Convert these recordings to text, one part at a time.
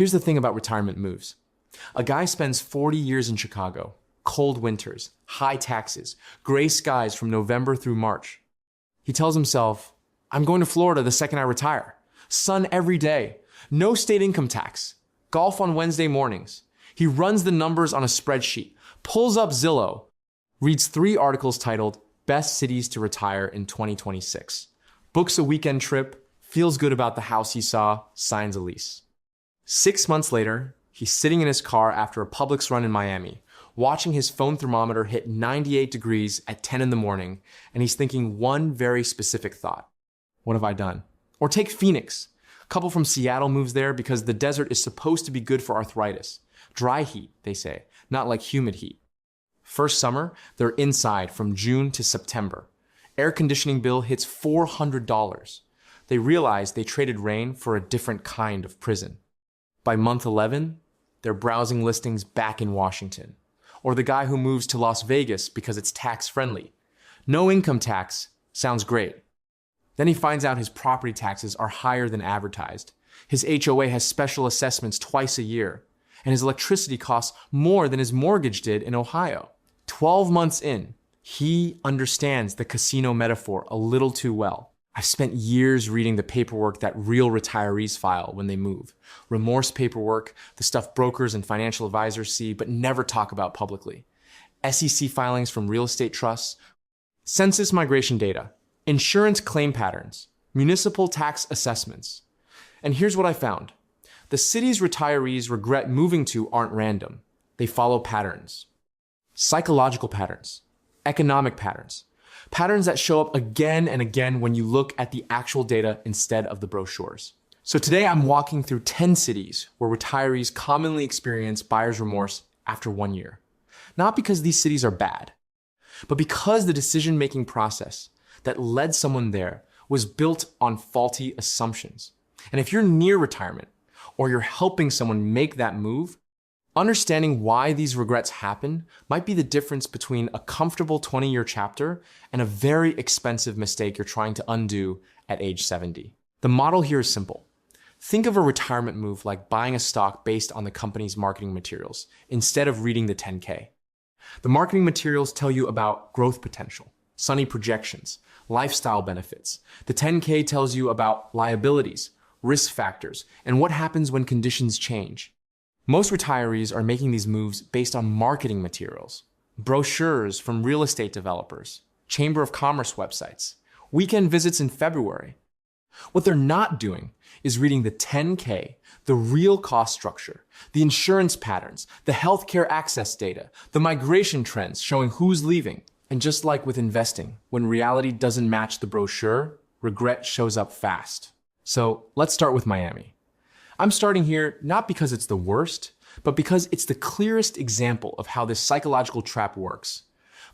Here's the thing about retirement moves. A guy spends 40 years in Chicago, cold winters, high taxes, gray skies from November through March. He tells himself, I'm going to Florida the second I retire. Sun every day, no state income tax, golf on Wednesday mornings. He runs the numbers on a spreadsheet, pulls up Zillow, reads 3 articles titled Best Cities to Retire in 2026, books a weekend trip, feels good about the house he saw, signs a lease. 6 months later, he's sitting in his car after a Publix run in Miami, watching his phone thermometer hit 98 degrees at 10 in the morning, and he's thinking one very specific thought. What have I done? Or take Phoenix. A couple from Seattle moves there because the desert is supposed to be good for arthritis. Dry heat, they say, not like humid heat. First summer, they're inside from June to September. Air conditioning bill hits $400. They realize they traded rain for a different kind of prison. By month 11, they're browsing listings back in Washington. Or the guy who moves to Las Vegas because it's tax-friendly. No income tax sounds great. Then he finds out his property taxes are higher than advertised. His HOA has special assessments twice a year, and his electricity costs more than his mortgage did in Ohio. 12 months in, he understands the casino metaphor a little too well. I've spent years reading the paperwork that real retirees file when they move. Remorse paperwork, the stuff brokers and financial advisors see but never talk about publicly. SEC filings from real estate trusts, census migration data, insurance claim patterns, municipal tax assessments. And here's what I found. The cities retirees regret moving to aren't random. They follow patterns. Psychological patterns, economic patterns, patterns that show up again and again when you look at the actual data instead of the brochures. So today I'm walking through 10 cities where retirees commonly experience buyer's remorse after 1 year. Not because these cities are bad, but because the decision-making process that led someone there was built on faulty assumptions. And if you're near retirement, or you're helping someone make that move, understanding why these regrets happen might be the difference between a comfortable 20-year chapter and a very expensive mistake you're trying to undo at age 70. The model here is simple. Think of a retirement move like buying a stock based on the company's marketing materials instead of reading the 10K. The marketing materials tell you about growth potential, sunny projections, lifestyle benefits. The 10K tells you about liabilities, risk factors, and what happens when conditions change. Most retirees are making these moves based on marketing materials, brochures from real estate developers, Chamber of Commerce websites, weekend visits in February. What they're not doing is reading the 10K, the real cost structure, the insurance patterns, the healthcare access data, the migration trends showing who's leaving. And just like with investing, when reality doesn't match the brochure, regret shows up fast. So let's start with Miami. I'm starting here not because it's the worst, but because it's the clearest example of how this psychological trap works.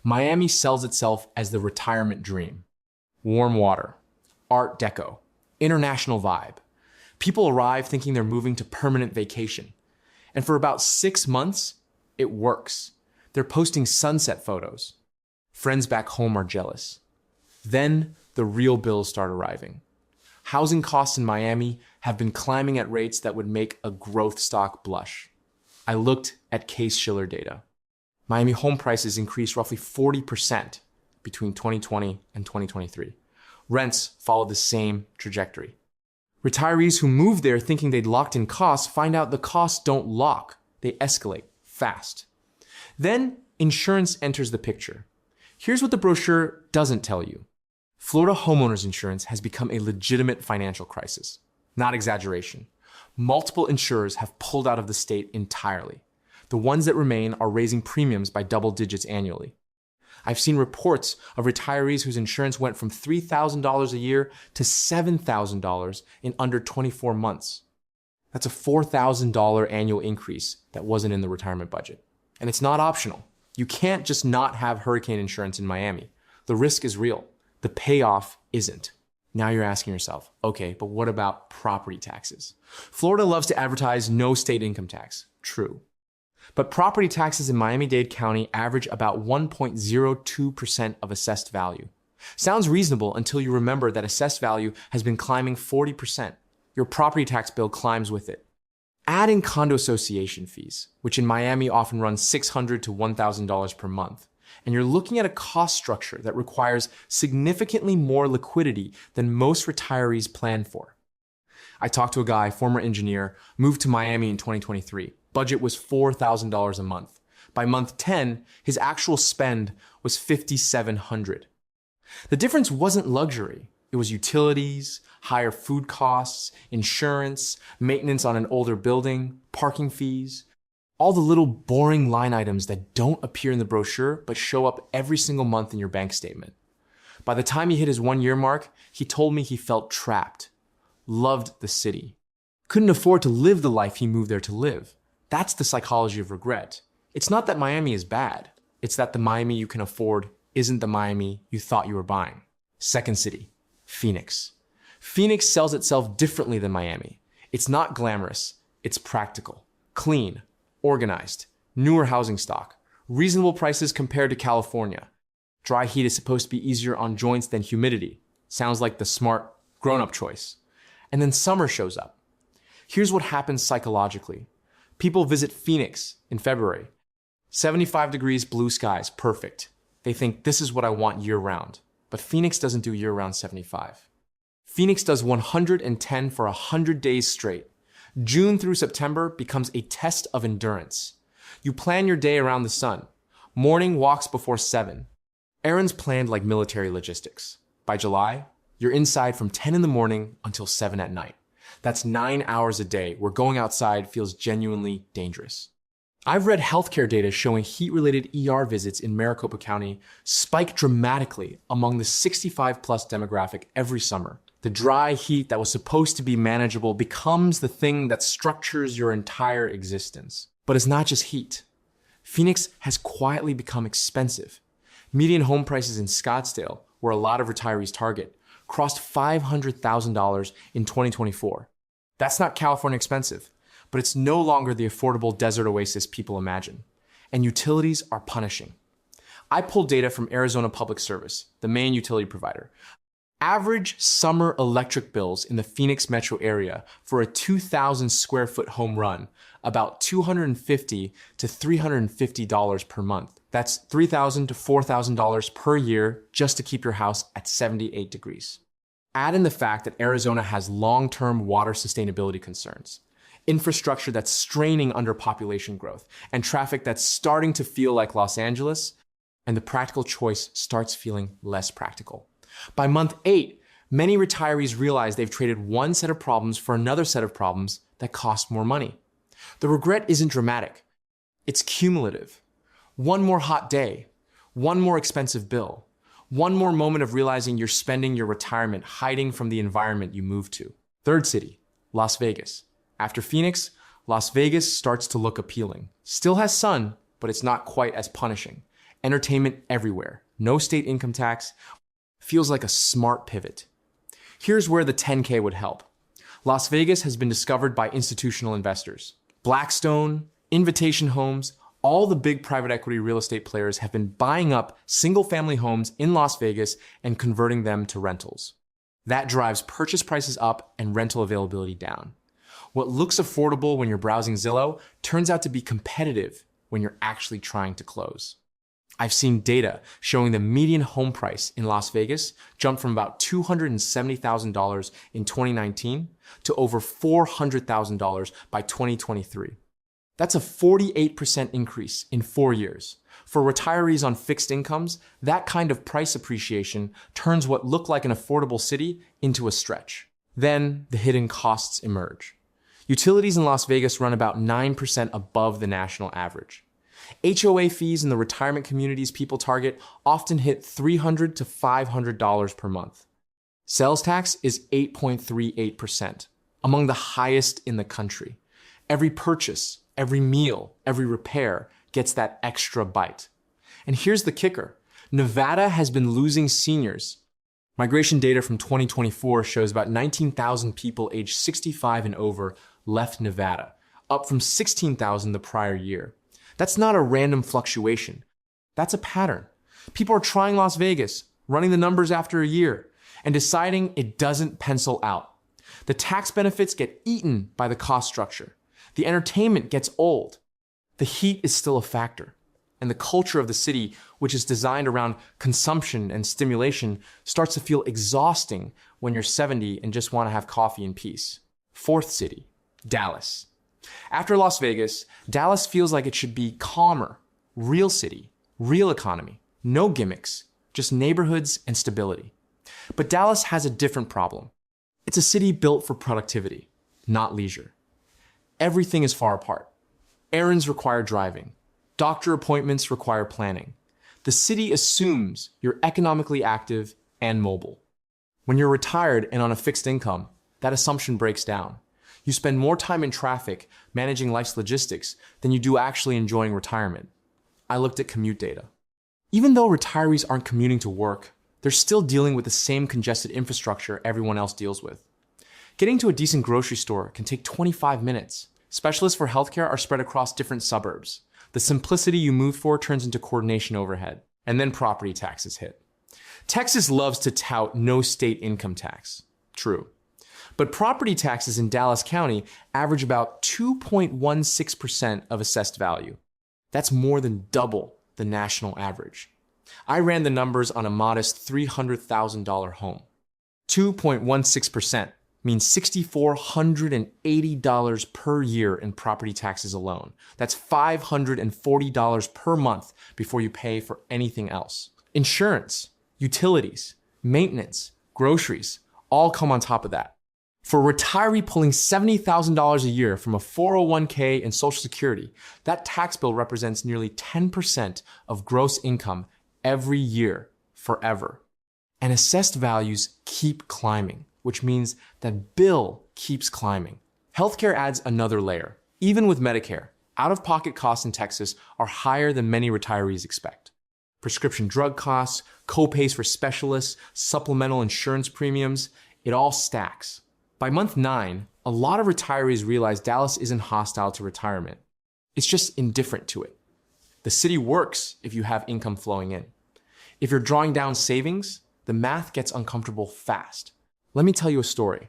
Miami sells itself as the retirement dream. Warm water, Art Deco, international vibe. People arrive thinking they're moving to permanent vacation. And for about 6 months, it works. They're posting sunset photos. Friends back home are jealous. Then the real bills start arriving. Housing costs in Miami have been climbing at rates that would make a growth stock blush. I looked at Case-Shiller data. Miami home prices increased roughly 40% between 2020 and 2023. Rents followed the same trajectory. Retirees who moved there thinking they'd locked in costs find out the costs don't lock. They escalate fast. Then insurance enters the picture. Here's what the brochure doesn't tell you. Florida homeowners insurance has become a legitimate financial crisis. Not exaggeration. Multiple insurers have pulled out of the state entirely. The ones that remain are raising premiums by double digits annually. I've seen reports of retirees whose insurance went from $3,000 a year to $7,000 in under 24 months. That's a $4,000 annual increase that wasn't in the retirement budget. And it's not optional. You can't just not have hurricane insurance in Miami. The risk is real. The payoff isn't. Now you're asking yourself, okay, but what about property taxes? Florida loves to advertise no state income tax. True. But property taxes in Miami-Dade County average about 1.02% of assessed value. Sounds reasonable until you remember that assessed value has been climbing 40%. Your property tax bill climbs with it. Add in condo association fees, which in Miami often run $600 to $1,000 per month, and you're looking at a cost structure that requires significantly more liquidity than most retirees plan for. I talked to a guy, former engineer, moved to Miami in 2023. Budget was $4,000 a month. By month 10, his actual spend was $5,700. The difference wasn't luxury. It was utilities, higher food costs, insurance, maintenance on an older building, parking fees, all the little boring line items that don't appear in the brochure but show up every single month in your bank statement. By the time he hit his 1-year mark, he told me he felt trapped, loved the city, couldn't afford to live the life he moved there to live. That's the psychology of regret. It's not that Miami is bad. It's that the Miami you can afford isn't the Miami you thought you were buying. Second city, Phoenix. Phoenix sells itself differently than Miami. It's not glamorous. It's practical, clean, organized, newer housing stock, reasonable prices compared to California. Dry heat is supposed to be easier on joints than humidity. Sounds like the smart, grown-up choice. And then summer shows up. Here's what happens psychologically. People visit Phoenix in February. 75 degrees, blue skies, perfect. They think this is what I want year-round. But Phoenix doesn't do year-round 75. Phoenix does 110 for 100 days straight. June through September becomes a test of endurance. You plan your day around the sun. Morning walks before 7. Errands planned like military logistics. By July, you're inside from 10 in the morning until 7 at night. That's 9 hours a day where going outside feels genuinely dangerous. I've read healthcare data showing heat-related ER visits in Maricopa County spike dramatically among the 65-plus demographic every summer. The dry heat that was supposed to be manageable becomes the thing that structures your entire existence. But it's not just heat. Phoenix has quietly become expensive. Median home prices in Scottsdale, where a lot of retirees target, crossed $500,000 in 2024. That's not California expensive, but it's no longer the affordable desert oasis people imagine. And utilities are punishing. I pulled data from Arizona Public Service, the main utility provider. Average summer electric bills in the Phoenix metro area for a 2,000 square foot home run, about $250 to $350 per month. That's $3,000 to $4,000 per year just to keep your house at 78 degrees. Add in the fact that Arizona has long-term water sustainability concerns, infrastructure that's straining under population growth, and traffic that's starting to feel like Los Angeles, and the practical choice starts feeling less practical. By month 8, many retirees realize they've traded one set of problems for another set of problems that cost more money. The regret isn't dramatic. It's cumulative. One more hot day, one more expensive bill, one more moment of realizing you're spending your retirement hiding from the environment you moved to. Third city, Las Vegas. After Phoenix, Las Vegas starts to look appealing. Still has sun, but it's not quite as punishing. Entertainment everywhere. No state income tax. Feels like a smart pivot. Here's where the 10K would help. Las Vegas has been discovered by institutional investors. Blackstone, Invitation Homes, all the big private equity real estate players have been buying up single-family homes in Las Vegas and converting them to rentals. That drives purchase prices up and rental availability down. What looks affordable when you're browsing Zillow turns out to be competitive when you're actually trying to close. I've seen data showing the median home price in Las Vegas jumped from about $270,000 in 2019 to over $400,000 by 2023. That's a 48% increase in 4 years. For retirees on fixed incomes, that kind of price appreciation turns what looked like an affordable city into a stretch. Then the hidden costs emerge. Utilities in Las Vegas run about 9% above the national average. HOA fees in the retirement communities people target often hit $300 to $500 per month. Sales tax is 8.38%, among the highest in the country. Every purchase, every meal, every repair gets that extra bite. And here's the kicker. Nevada has been losing seniors. Migration data from 2024 shows about 19,000 people aged 65 and over left Nevada, up from 16,000 the prior year. That's not a random fluctuation. That's a pattern. People are trying Las Vegas, running the numbers after a year, and deciding it doesn't pencil out. The tax benefits get eaten by the cost structure. The entertainment gets old. The heat is still a factor. And the culture of the city, which is designed around consumption and stimulation, starts to feel exhausting when you're 70 and just want to have coffee in peace. Fourth city, Dallas. After Las Vegas, Dallas feels like it should be calmer, real city, real economy, no gimmicks, just neighborhoods and stability. But Dallas has a different problem. It's a city built for productivity, not leisure. Everything is far apart. Errands require driving. Doctor appointments require planning. The city assumes you're economically active and mobile. When you're retired and on a fixed income, that assumption breaks down. You spend more time in traffic managing life's logistics than you do actually enjoying retirement. I looked at commute data. Even though retirees aren't commuting to work, they're still dealing with the same congested infrastructure everyone else deals with. Getting to a decent grocery store can take 25 minutes. Specialists for healthcare are spread across different suburbs. The simplicity you move for turns into coordination overhead. And then property taxes hit. Texas loves to tout no state income tax. True. But property taxes in Dallas County average about 2.16% of assessed value. That's more than double the national average. I ran the numbers on a modest $300,000 home. 2.16% means $6,480 per year in property taxes alone. That's $540 per month before you pay for anything else. Insurance, utilities, maintenance, groceries, all come on top of that. For a retiree pulling $70,000 a year from a 401k and Social Security, that tax bill represents nearly 10% of gross income every year, forever. And assessed values keep climbing, which means that bill keeps climbing. Healthcare adds another layer. Even with Medicare, out-of-pocket costs in Texas are higher than many retirees expect. Prescription drug costs, co-pays for specialists, supplemental insurance premiums, it all stacks. By month 9, a lot of retirees realize Dallas isn't hostile to retirement. It's just indifferent to it. The city works if you have income flowing in. If you're drawing down savings, the math gets uncomfortable fast. Let me tell you a story.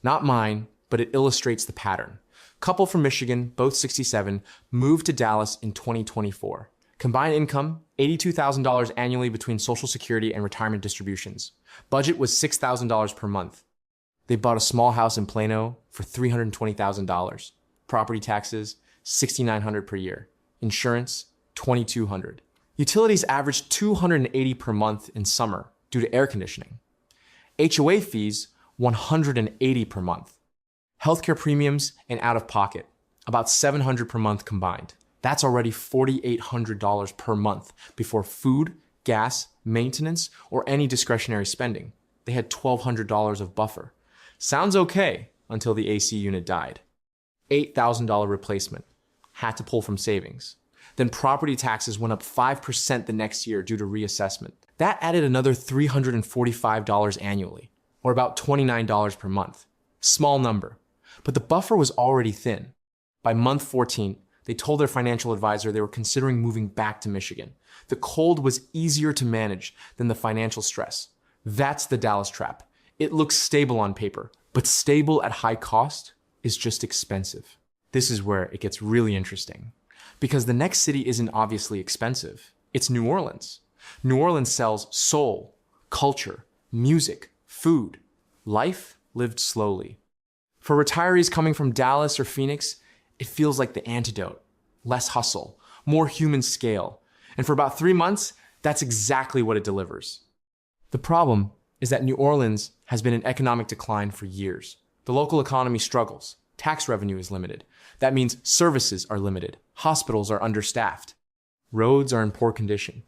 Not mine, but it illustrates the pattern. Couple from Michigan, both 67, moved to Dallas in 2024. Combined income, $82,000 annually between Social Security and retirement distributions. Budget was $6,000 per month. They bought a small house in Plano for $320,000. Property taxes, $6,900 per year. Insurance, $2,200. Utilities averaged $280 per month in summer due to air conditioning. HOA fees, $180 per month. Healthcare premiums and out-of-pocket, about $700 per month combined. That's already $4,800 per month before food, gas, maintenance, or any discretionary spending. They had $1,200 of buffer. Sounds okay until the AC unit died. $8,000 replacement. Had to pull from savings. Then property taxes went up 5% the next year due to reassessment. That added another $345 annually, or about $29 per month. Small number, but the buffer was already thin. By month 14, they told their financial advisor they were considering moving back to Michigan. The cold was easier to manage than the financial stress. That's the Dallas trap. It looks stable on paper, but stable at high cost is just expensive. This is where it gets really interesting. Because the next city isn't obviously expensive. It's New Orleans. New Orleans sells soul, culture, music, food. Life lived slowly. For retirees coming from Dallas or Phoenix, it feels like the antidote. Less hustle, more human scale. And for about 3 months, that's exactly what it delivers. The problem is that New Orleans has been in economic decline for years. The local economy struggles. Tax revenue is limited. That means services are limited. Hospitals are understaffed. Roads are in poor condition.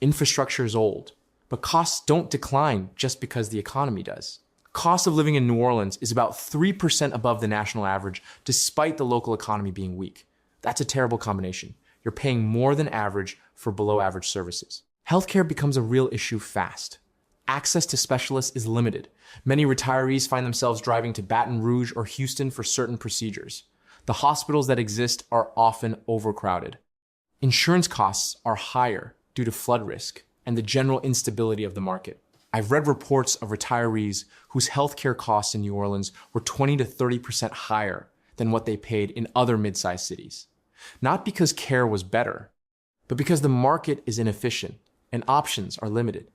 Infrastructure is old. But costs don't decline just because the economy does. Cost of living in New Orleans is about 3% above the national average, despite the local economy being weak. That's a terrible combination. You're paying more than average for below average services. Healthcare becomes a real issue fast. Access to specialists is limited. Many retirees find themselves driving to Baton Rouge or Houston for certain procedures. The hospitals that exist are often overcrowded. Insurance costs are higher due to flood risk and the general instability of the market. I've read reports of retirees whose healthcare costs in New Orleans were 20 to 30% higher than what they paid in other mid-sized cities. Not because care was better, but because the market is inefficient and options are limited.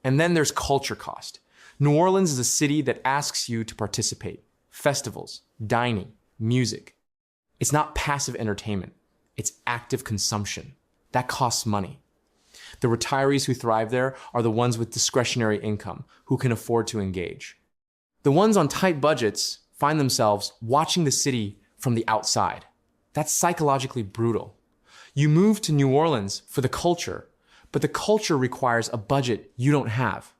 And then there's culture cost. New Orleans is a city that asks you to participate. Festivals, dining, music. It's not passive entertainment. It's active consumption. That costs money. The retirees who thrive there are the ones with discretionary income, who can afford to engage. The ones on tight budgets find themselves watching the city from the outside. That's psychologically brutal. You move to New Orleans for the culture, but the culture requires a budget you don't have.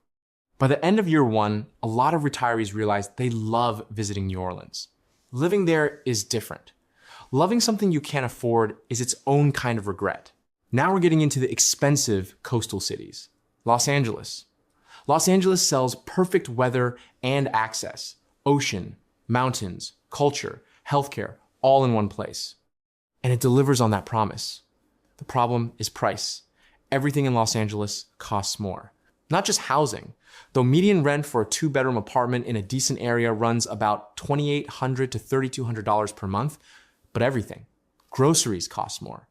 By the end of year one, a lot of retirees realize they love visiting New Orleans. Living there is different. Loving something you can't afford is its own kind of regret. Now we're getting into the expensive coastal cities. Los Angeles. Los Angeles sells perfect weather and access. Ocean, mountains, culture, healthcare, all in one place. And it delivers on that promise. The problem is price. Everything in Los Angeles costs more. Not just housing, though median rent for a 2-bedroom apartment in a decent area runs about $2,800 to $3,200 per month, but everything. Groceries cost more.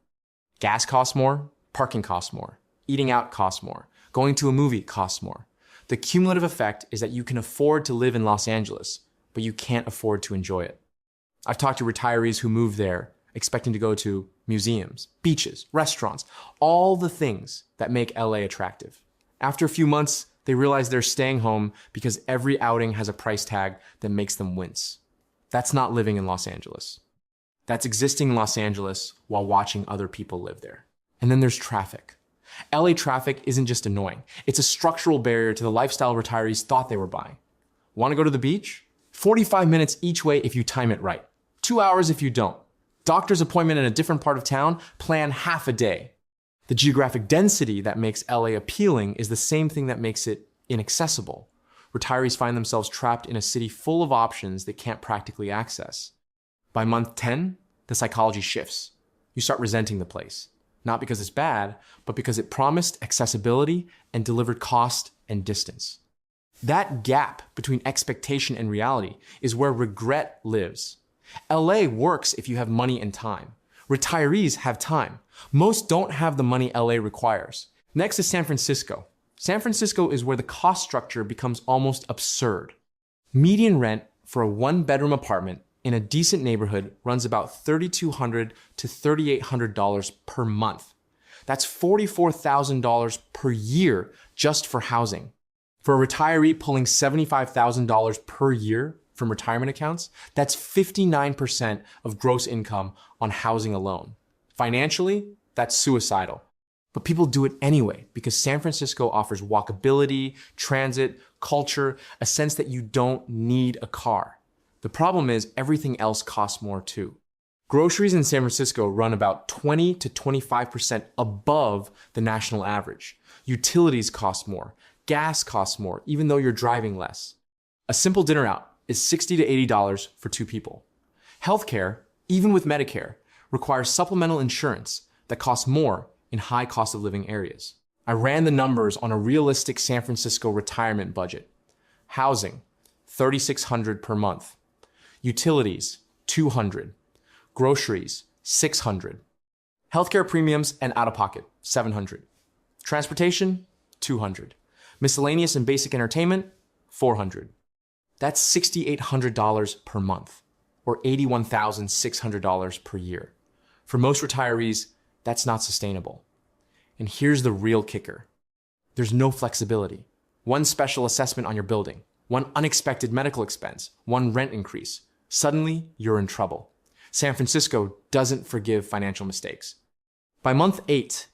Gas costs more, parking costs more, eating out costs more, going to a movie costs more. The cumulative effect is that you can afford to live in Los Angeles, but you can't afford to enjoy it. I've talked to retirees who move there expecting to go to museums, beaches, restaurants, all the things that make LA attractive. After a few months, they realize they're staying home because every outing has a price tag that makes them wince. That's not living in Los Angeles. That's existing in Los Angeles while watching other people live there. And then there's traffic. LA traffic isn't just annoying. It's a structural barrier to the lifestyle retirees thought they were buying. Want to go to the beach? 45 minutes each way if you time it right. 2 hours if you don't. Doctor's appointment in a different part of town, plan half a day. The geographic density that makes LA appealing is the same thing that makes it inaccessible. Retirees find themselves trapped in a city full of options they can't practically access. By month 10, the psychology shifts. You start resenting the place. Not because it's bad, but because it promised accessibility and delivered cost and distance. That gap between expectation and reality is where regret lives. LA works if you have money and time. Retirees have time. Most don't have the money LA requires. Next is San Francisco. San Francisco is where the cost structure becomes almost absurd. Median rent for a 1-bedroom apartment in a decent neighborhood runs about $3,200 to $3,800 per month. That's $44,000 per year just for housing. For a retiree pulling $75,000 per year from retirement accounts, that's 59% of gross income on housing alone. Financially, that's suicidal. But people do it anyway because San Francisco offers walkability, transit, culture, a sense that you don't need a car. The problem is everything else costs more too. Groceries in San Francisco run about 20 to 25% above the national average. Utilities cost more. Gas costs more, even though you're driving less. A simple dinner out is $60 to $80 for 2 people. Healthcare, even with Medicare, requires supplemental insurance that costs more in high cost of living areas. I ran the numbers on a realistic San Francisco retirement budget. Housing, $3,600 per month. Utilities, $200. Groceries, $600. Healthcare premiums and out-of-pocket, $700. Transportation, $200. Miscellaneous and basic entertainment, $400. That's $6,800 per month, or $81,600 per year. For most retirees, that's not sustainable. And here's the real kicker. There's no flexibility. One special assessment on your building, one unexpected medical expense, one rent increase. Suddenly, you're in trouble. San Francisco doesn't forgive financial mistakes. By month 8,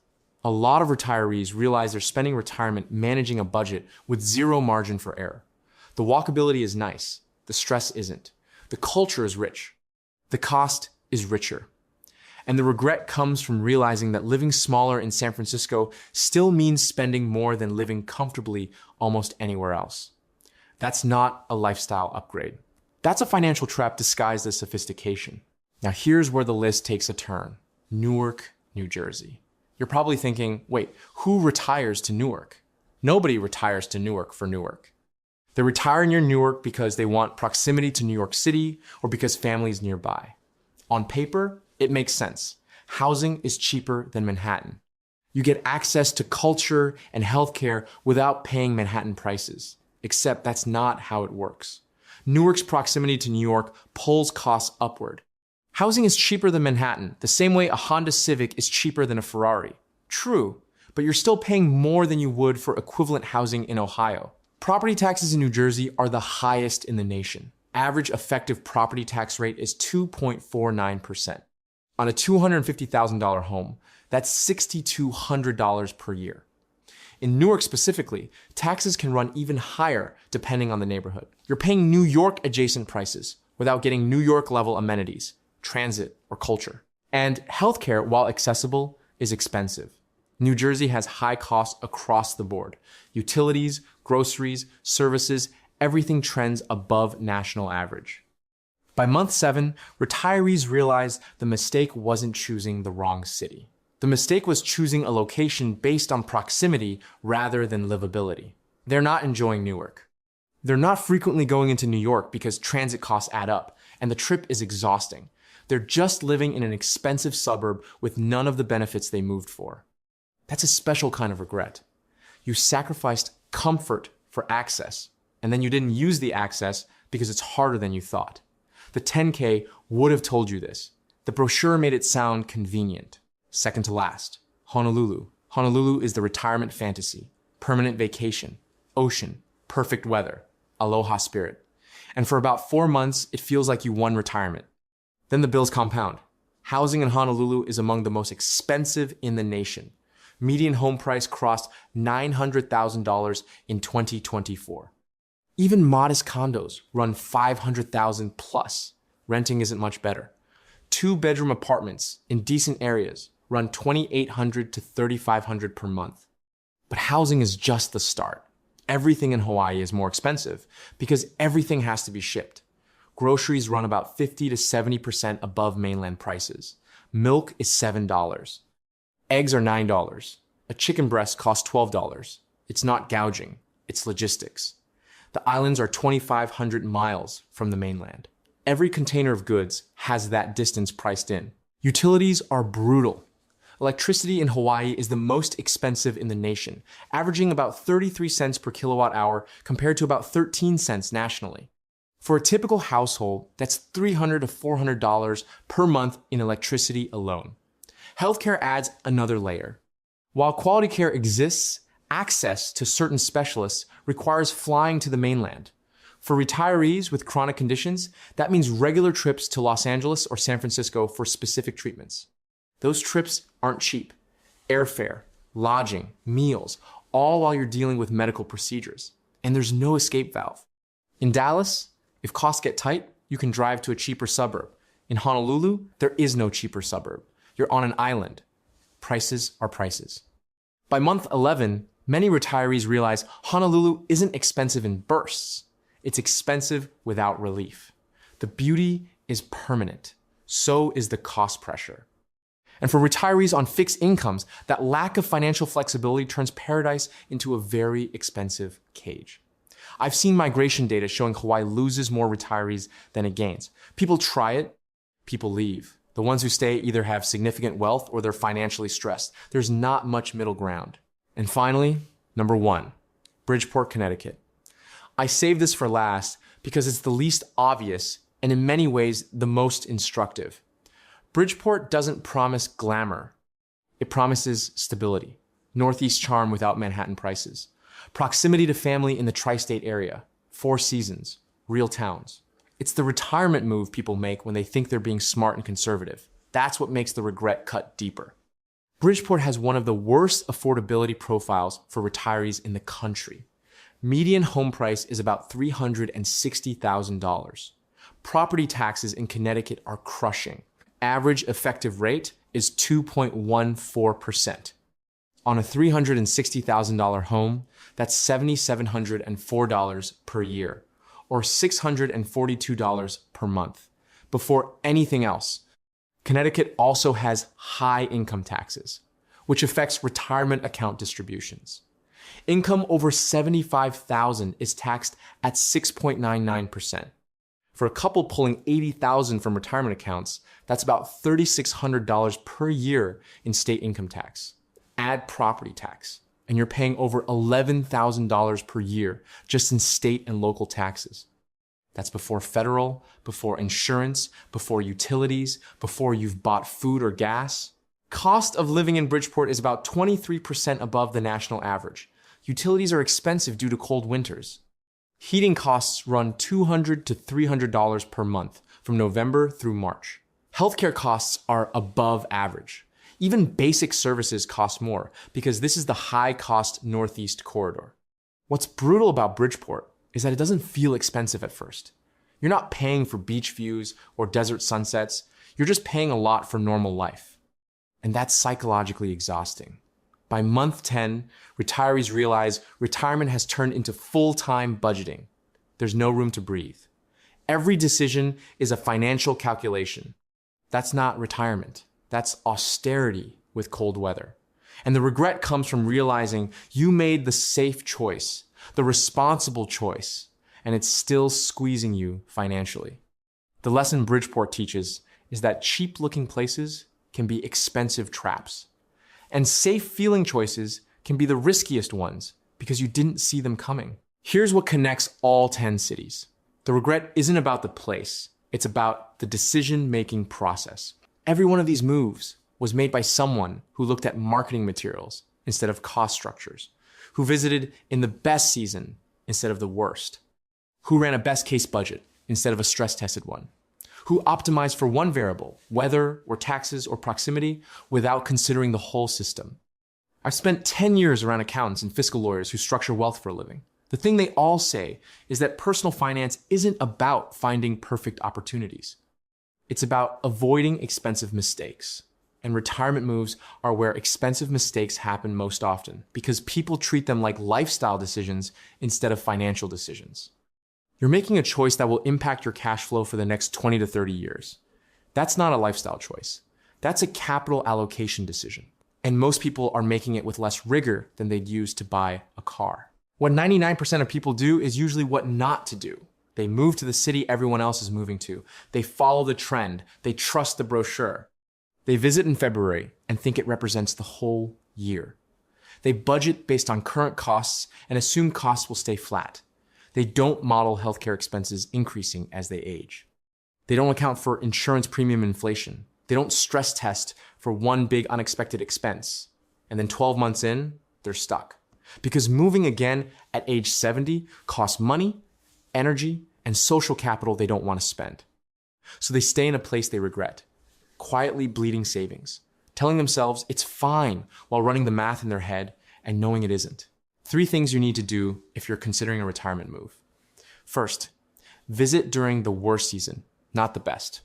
a lot of retirees realize they're spending retirement managing a budget with zero margin for error. The walkability is nice. The stress isn't. The culture is rich. The cost is richer. And the regret comes from realizing that living smaller in San Francisco still means spending more than living comfortably almost anywhere else. That's not a lifestyle upgrade. That's a financial trap disguised as sophistication. Now here's where the list takes a turn. Newark, New Jersey. You're probably thinking, wait, who retires to Newark? Nobody retires to Newark for Newark. They retire near Newark because they want proximity to New York City or because family's nearby. On paper, it makes sense. Housing is cheaper than Manhattan. You get access to culture and healthcare without paying Manhattan prices. Except that's not how it works. Newark's proximity to New York pulls costs upward. Housing is cheaper than Manhattan, the same way a Honda Civic is cheaper than a Ferrari. True, but you're still paying more than you would for equivalent housing in Ohio. Property taxes in New Jersey are the highest in the nation. Average effective property tax rate is 2.49%. On a $250,000 home, that's $6,200 per year. In Newark specifically, taxes can run even higher depending on the neighborhood. You're paying New York adjacent prices without getting New York level amenities, transit, or culture. And healthcare, while accessible, is expensive. New Jersey has high costs across the board. Utilities, groceries, services, everything trends above national average. By month 7, retirees realized the mistake wasn't choosing the wrong city. The mistake was choosing a location based on proximity rather than livability. They're not enjoying Newark. They're not frequently going into New York because transit costs add up, and the trip is exhausting. They're just living in an expensive suburb with none of the benefits they moved for. That's a special kind of regret. You sacrificed comfort for access, and then you didn't use the access because it's harder than you thought. The 10K would have told you this. The brochure made it sound convenient. Second to last, Honolulu. Honolulu is the retirement fantasy, permanent vacation, ocean, perfect weather, aloha spirit. And for about 4 months, it feels like you won retirement. Then the bills compound. Housing in Honolulu is among the most expensive in the nation. Median home price crossed $900,000 in 2024. Even modest condos run $500,000 plus. Renting isn't much better. 2-bedroom apartments in decent areas run $2,800 to $3,500 per month. But housing is just the start. Everything in Hawaii is more expensive because everything has to be shipped. Groceries run about 50 to 70% above mainland prices. Milk is $7. Eggs are $9. A chicken breast costs $12. It's not gouging, it's logistics. The islands are 2,500 miles from the mainland. Every container of goods has that distance priced in. Utilities are brutal. Electricity in Hawaii is the most expensive in the nation, averaging about 33 cents per kilowatt hour compared to about 13 cents nationally. For a typical household, that's $300 to $400 per month in electricity alone. Healthcare adds another layer. While quality care exists, access to certain specialists requires flying to the mainland. For retirees with chronic conditions, that means regular trips to Los Angeles or San Francisco for specific treatments. Those trips aren't cheap. Airfare, lodging, meals, all while you're dealing with medical procedures. And there's no escape valve. In Dallas, if costs get tight, you can drive to a cheaper suburb. In Honolulu, there is no cheaper suburb. You're on an island. Prices are prices. By month 11, many retirees realize Honolulu isn't expensive in bursts. It's expensive without relief. The beauty is permanent. So is the cost pressure. And for retirees on fixed incomes, that lack of financial flexibility turns paradise into a very expensive cage. I've seen migration data showing Hawaii loses more retirees than it gains. People try it, people leave. The ones who stay either have significant wealth or they're financially stressed. There's not much middle ground. And finally, number 1, Bridgeport, Connecticut. I saved this for last because it's the least obvious and in many ways the most instructive. Bridgeport doesn't promise glamour. It promises stability, Northeast charm without Manhattan prices, proximity to family in the tri-state area, 4 seasons, real towns. It's the retirement move people make when they think they're being smart and conservative. That's what makes the regret cut deeper. Bridgeport has one of the worst affordability profiles for retirees in the country. Median home price is about $360,000. Property taxes in Connecticut are crushing. Average effective rate is 2.14%. On a $360,000 home, that's $7,704 per year, or $642 per month. Before anything else, Connecticut also has high income taxes, which affects retirement account distributions. Income over $75,000 is taxed at 6.99%. For a couple pulling $80,000 from retirement accounts, that's about $3,600 per year in state income tax. Add property tax, and you're paying over $11,000 per year just in state and local taxes. That's before federal, before insurance, before utilities, before you've bought food or gas. Cost of living in Bridgeport is about 23% above the national average. Utilities are expensive due to cold winters. Heating costs run $200 to $300 per month from November through March. Healthcare costs are above average. Even basic services cost more because this is the high-cost Northeast corridor. What's brutal about Bridgeport is that it doesn't feel expensive at first. You're not paying for beach views or desert sunsets. You're just paying a lot for normal life. And that's psychologically exhausting. By month 10, retirees realize retirement has turned into full-time budgeting. There's no room to breathe. Every decision is a financial calculation. That's not retirement. That's austerity with cold weather. And the regret comes from realizing you made the safe choice, the responsible choice, and it's still squeezing you financially. The lesson Bridgeport teaches is that cheap-looking places can be expensive traps. And safe-feeling choices can be the riskiest ones because you didn't see them coming. Here's what connects all 10 cities. The regret isn't about the place. It's about the decision-making process. Every one of these moves was made by someone who looked at marketing materials instead of cost structures, who visited in the best season instead of the worst, who ran a best-case budget instead of a stress-tested one, who optimized for one variable, weather or taxes or proximity, without considering the whole system. I've spent 10 years around accountants and fiscal lawyers who structure wealth for a living. The thing they all say is that personal finance isn't about finding perfect opportunities. It's about avoiding expensive mistakes. And retirement moves are where expensive mistakes happen most often because people treat them like lifestyle decisions instead of financial decisions. You're making a choice that will impact your cash flow for the next 20 to 30 years. That's not a lifestyle choice. That's a capital allocation decision. And most people are making it with less rigor than they'd use to buy a car. What 99% of people do is usually what not to do. They move to the city everyone else is moving to. They follow the trend. They trust the brochure. They visit in February and think it represents the whole year. They budget based on current costs and assume costs will stay flat. They don't model healthcare expenses increasing as they age. They don't account for insurance premium inflation. They don't stress test for one big unexpected expense. And then 12 months in, they're stuck. Because moving again at age 70 costs money, energy, and social capital they don't want to spend. So they stay in a place they regret, quietly bleeding savings, telling themselves it's fine while running the math in their head and knowing it isn't. 3 things you need to do if you're considering a retirement move. First, visit during the worst season, not the best.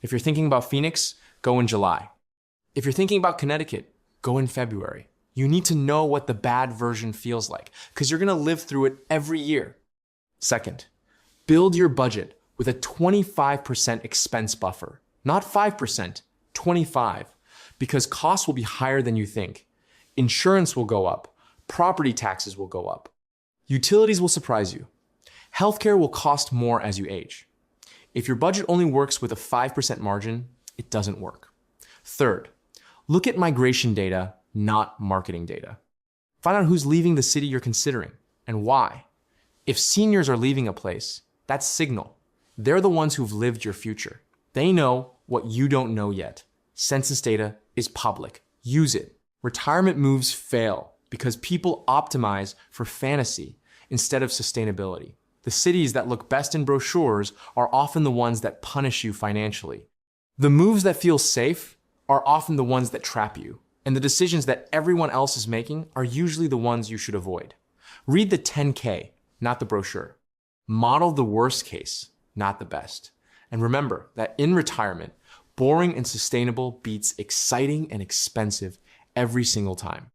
If you're thinking about Phoenix, go in July. If you're thinking about Connecticut, go in February. You need to know what the bad version feels like because you're going to live through it every year. Second, build your budget with a 25% expense buffer, not 5%, 25%, because costs will be higher than you think. Insurance will go up. Property taxes will go up. Utilities will surprise you. Healthcare will cost more as you age. If your budget only works with a 5% margin, it doesn't work. Third, look at migration data, not marketing data. Find out who's leaving the city you're considering and why. If seniors are leaving a place, that's signal. They're the ones who've lived your future. They know what you don't know yet. Census data is public. Use it. Retirement moves fail because people optimize for fantasy instead of sustainability. The cities that look best in brochures are often the ones that punish you financially. The moves that feel safe are often the ones that trap you. And the decisions that everyone else is making are usually the ones you should avoid. Read the 10K, not the brochure. Model the worst case, not the best. And remember that in retirement, boring and sustainable beats exciting and expensive every single time.